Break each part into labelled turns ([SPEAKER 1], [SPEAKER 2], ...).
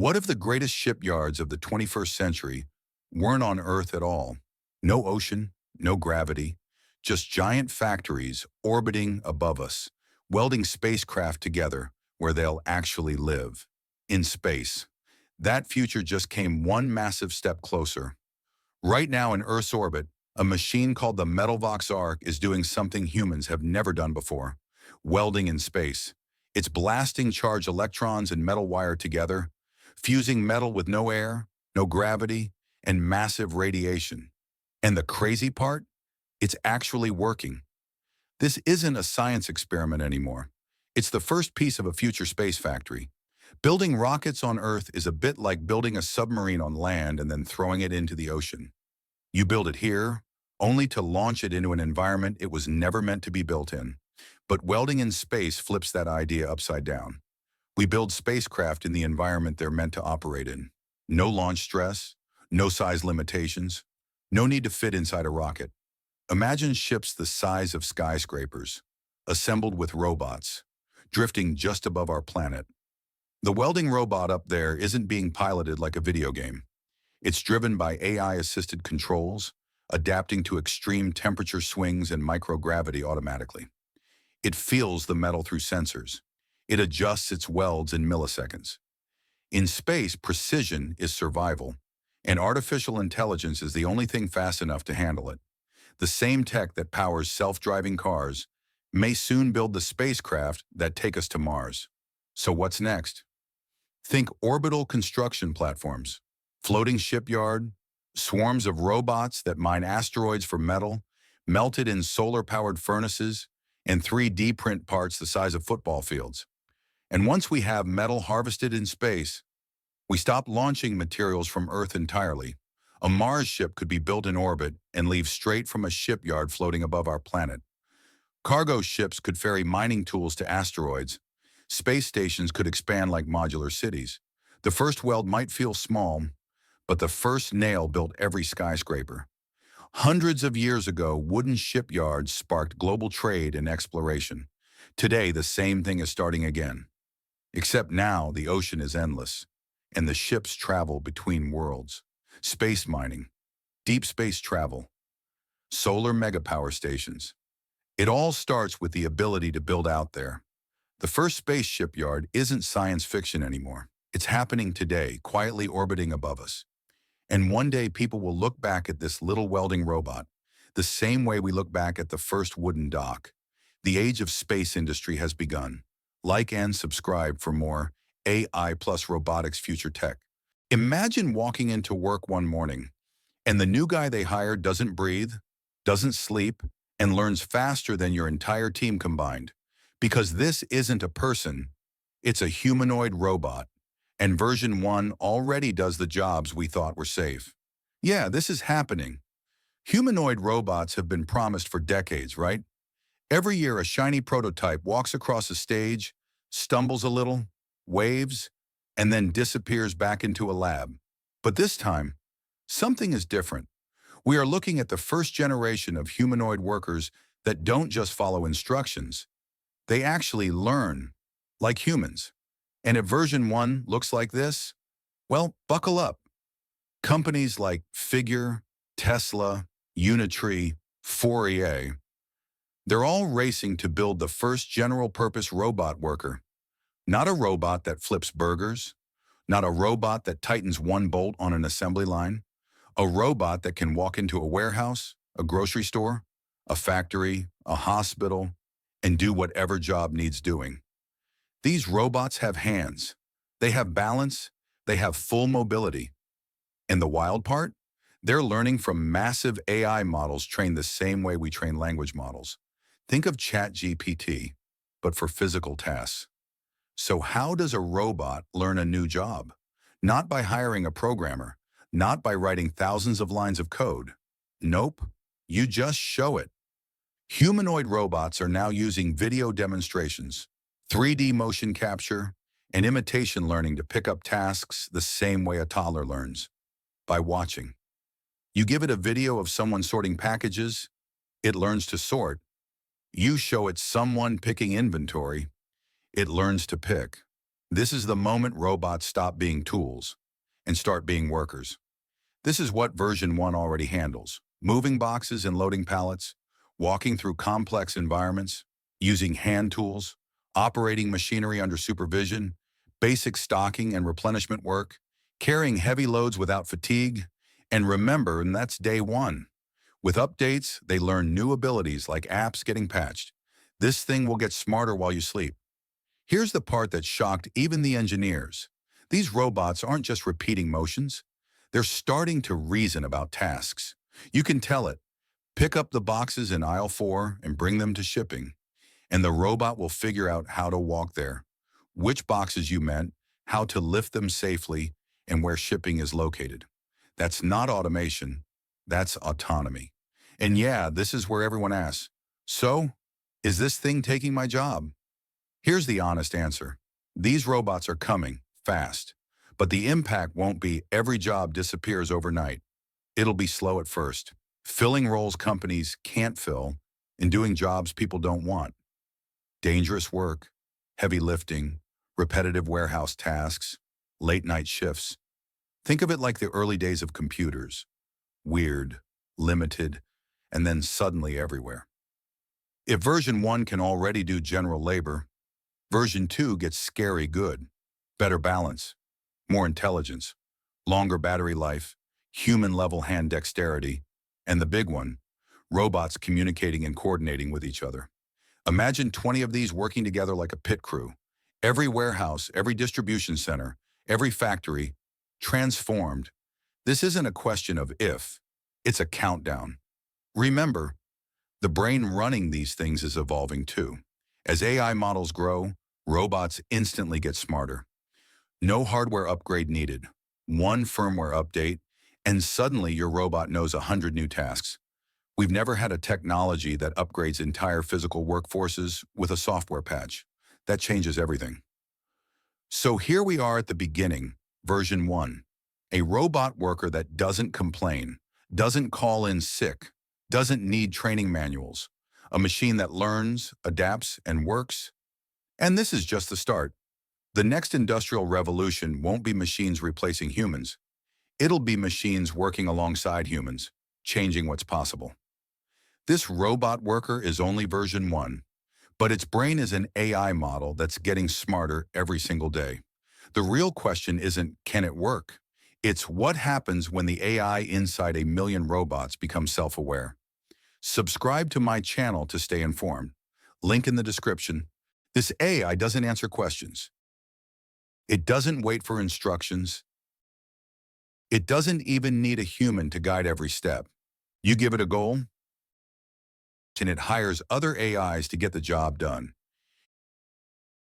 [SPEAKER 1] What if the greatest shipyards of the 21st century weren't on Earth at all? No ocean, no gravity, just giant factories orbiting above us, welding spacecraft together where they'll actually live, in space. That future just came one massive step closer. Right now in Earth's orbit, a machine called the Metalvox Arc is doing something humans have never done before, welding in space. It's blasting charged electrons and metal wire together, fusing metal with no air, no gravity, and massive radiation. And the crazy part? It's actually working. This isn't a science experiment anymore. It's the first piece of a future space factory. Building rockets on Earth is a bit like building a submarine on land and then throwing it into the ocean. You build it here, only to launch it into an environment it was never meant to be built in. But welding in space flips that idea upside down. We build spacecraft in the environment they're meant to operate in. No launch stress, no size limitations, no need to fit inside a rocket. Imagine ships the size of skyscrapers, assembled with robots, drifting just above our planet. The welding robot up there isn't being piloted like a video game. It's driven by AI-assisted controls, adapting to extreme temperature swings and microgravity automatically. It feels the metal through sensors. It adjusts its welds in milliseconds. In space, precision is survival, and artificial intelligence is the only thing fast enough to handle it. The same tech that powers self-driving cars may soon build the spacecraft that take us to Mars. So what's next? Think orbital construction platforms, floating shipyard, swarms of robots that mine asteroids for metal, melted in solar-powered furnaces, and 3D print parts the size of football fields. And once we have metal harvested in space, we stop launching materials from Earth entirely. A Mars ship could be built in orbit and leave straight from a shipyard floating above our planet. Cargo ships could ferry mining tools to asteroids. Space stations could expand like modular cities. The first weld might feel small, but the first nail built every skyscraper. Hundreds of years ago, wooden shipyards sparked global trade and exploration. Today, the same thing is starting again. Except now, the ocean is endless, and the ships travel between worlds. Space mining, deep space travel, solar megapower stations. It all starts with the ability to build out there. The first space shipyard isn't science fiction anymore. It's happening today, quietly orbiting above us. And one day people will look back at this little welding robot, the same way we look back at the first wooden dock. The age of space industry has begun. Like and subscribe for more AI plus robotics future tech. Imagine walking into work one morning, and the new guy they hired doesn't breathe, doesn't sleep, and learns faster than your entire team combined. Because this isn't a person, it's a humanoid robot. And version 1 already does the jobs we thought were safe. Yeah, this is happening. Humanoid robots have been promised for decades, right? Every year a shiny prototype walks across a stage, stumbles a little, waves, and then disappears back into a lab. But this time, something is different. We are looking at the first generation of humanoid workers that don't just follow instructions. They actually learn, like humans. And if version 1 looks like this, well, buckle up. Companies like Figure, Tesla, Unitree, Fourier, they're all racing to build the first general-purpose robot worker. Not a robot that flips burgers, not a robot that tightens one bolt on an assembly line, a robot that can walk into a warehouse, a grocery store, a factory, a hospital, and do whatever job needs doing. These robots have hands, they have balance, they have full mobility. And the wild part? They're learning from massive AI models trained the same way we train language models. Think of ChatGPT, but for physical tasks. So how does a robot learn a new job? Not by hiring a programmer, not by writing thousands of lines of code. Nope, you just show it. Humanoid robots are now using video demonstrations, 3D motion capture, and imitation learning to pick up tasks the same way a toddler learns, by watching. You give it a video of someone sorting packages, it learns to sort. You show it someone picking inventory, it learns to pick. This is the moment robots stop being tools and start being workers. This is what version 1 already handles: moving boxes and loading pallets, walking through complex environments, using hand tools, operating machinery under supervision, basic stocking and replenishment work, carrying heavy loads without fatigue. And remember, and that's day 1. With updates, they learn new abilities like apps getting patched. This thing will get smarter while you sleep. Here's the part that shocked even the engineers. These robots aren't just repeating motions. They're starting to reason about tasks. You can tell it. Pick up the boxes in aisle 4 and bring them to shipping, and the robot will figure out how to walk there, which boxes you meant, how to lift them safely, and where shipping is located. That's not automation. That's autonomy. And yeah, this is where everyone asks, so, is this thing taking my job? Here's the honest answer. These robots are coming, fast. But the impact won't be every job disappears overnight. It'll be slow at first, filling roles companies can't fill and doing jobs people don't want. Dangerous work, heavy lifting, repetitive warehouse tasks, late-night shifts. Think of it like the early days of computers. Weird, limited, and then suddenly everywhere. If version 1 can already do general labor, version 2 gets scary good. Better balance, more intelligence, longer battery life, human-level hand dexterity, and the big one, robots communicating and coordinating with each other. Imagine 20 of these working together like a pit crew. Every warehouse, every distribution center, every factory, transformed. This isn't a question of if, it's a countdown. Remember, the brain running these things is evolving too. As AI models grow, robots instantly get smarter. No hardware upgrade needed. One firmware update, and suddenly your robot knows 100 new tasks. We've never had a technology that upgrades entire physical workforces with a software patch. That changes everything. So here we are at the beginning, version 1. A robot worker that doesn't complain, doesn't call in sick, doesn't need training manuals. A machine that learns, adapts, and works. And this is just the start. The next industrial revolution won't be machines replacing humans. It'll be machines working alongside humans, changing what's possible. This robot worker is only version 1, but its brain is an AI model that's getting smarter every single day. The real question isn't, can it work? It's what happens when the AI inside a million robots becomes self-aware. Subscribe to my channel to stay informed. Link in the description. This AI doesn't answer questions. It doesn't wait for instructions. It doesn't even need a human to guide every step. You give it a goal, and it hires other AIs to get the job done.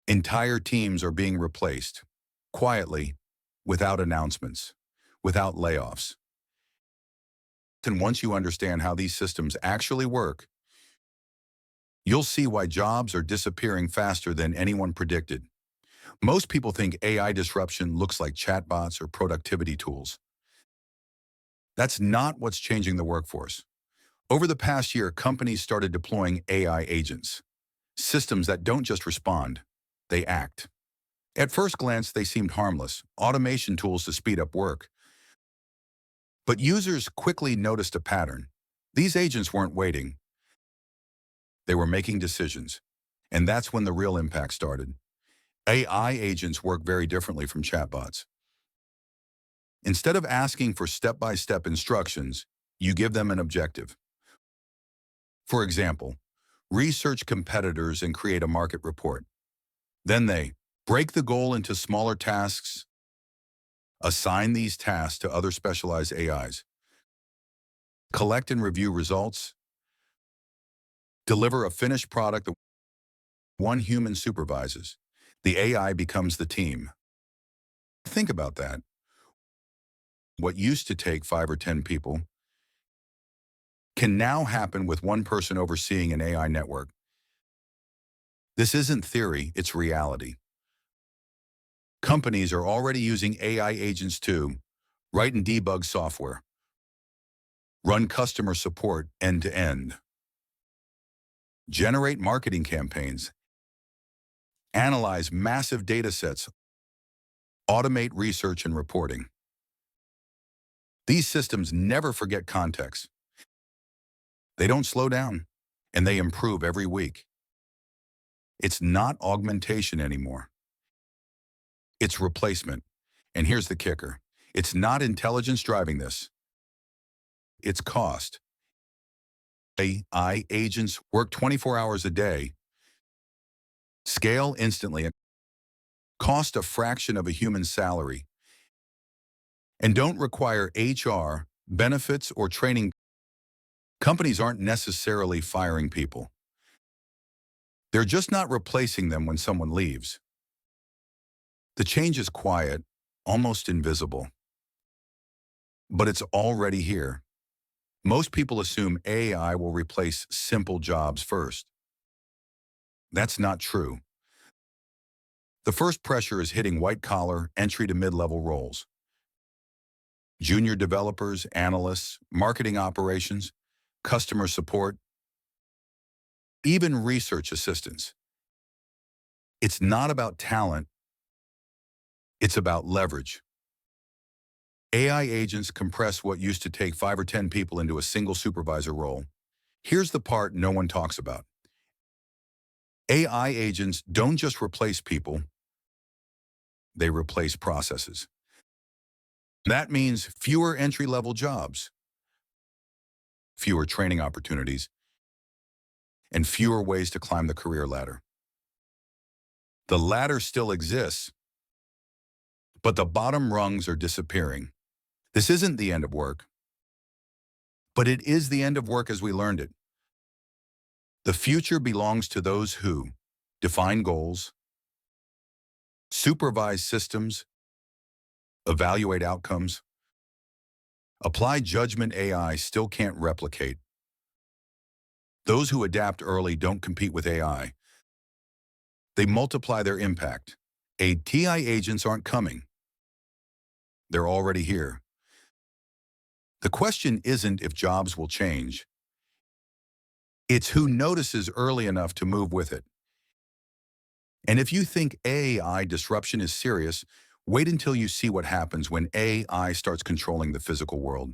[SPEAKER 1] Entire teams are being replaced, quietly, without announcements, without layoffs. And once you understand how these systems actually work, you'll see why jobs are disappearing faster than anyone predicted. Most people think AI disruption looks like chatbots or productivity tools. That's not what's changing the workforce. Over the past year, companies started deploying AI agents, systems that don't just respond, they act. At first glance, they seemed harmless, automation tools to speed up work. But users quickly noticed a pattern. These agents weren't waiting. They were making decisions. And that's when the real impact started. AI agents work very differently from chatbots. Instead of asking for step-by-step instructions, you give them an objective. For example, research competitors and create a market report. Then they break the goal into smaller tasks, assign these tasks to other specialized AIs, collect and review results, deliver a finished product that one human supervises. The AI becomes the team. Think about that. What used to take 5 or 10 people can now happen with one person overseeing an AI network. This isn't theory, it's reality. Companies are already using AI agents to write and debug software, run customer support end-to-end, generate marketing campaigns, analyze massive data sets, automate research and reporting. These systems never forget context. They don't slow down, and they improve every week. It's not augmentation anymore. It's replacement. And here's the kicker. It's not intelligence driving this. It's cost. AI agents work 24 hours a day, scale instantly, and cost a fraction of a human salary, and don't require HR, benefits, or training. Companies aren't necessarily firing people. They're just not replacing them when someone leaves. The change is quiet, almost invisible. But it's already here. Most people assume AI will replace simple jobs first. That's not true. The first pressure is hitting white-collar, entry to mid-level roles. Junior developers, analysts, marketing operations, customer support, even research assistants. It's not about talent, it's about leverage. AI agents compress what used to take 5 or 10 people into a single supervisor role. Here's the part no one talks about. AI agents don't just replace people, they replace processes. That means fewer entry-level jobs, fewer training opportunities, and fewer ways to climb the career ladder. The ladder still exists, but the bottom rungs are disappearing. This isn't the end of work, but it is the end of work as we learned it. The future belongs to those who define goals, supervise systems, evaluate outcomes, apply judgment AI still can't replicate. Those who adapt early don't compete with AI. They multiply their impact. AI agents aren't coming. They're already here. The question isn't if jobs will change. It's who notices early enough to move with it. And if you think AI disruption is serious, wait until you see what happens when AI starts controlling the physical world.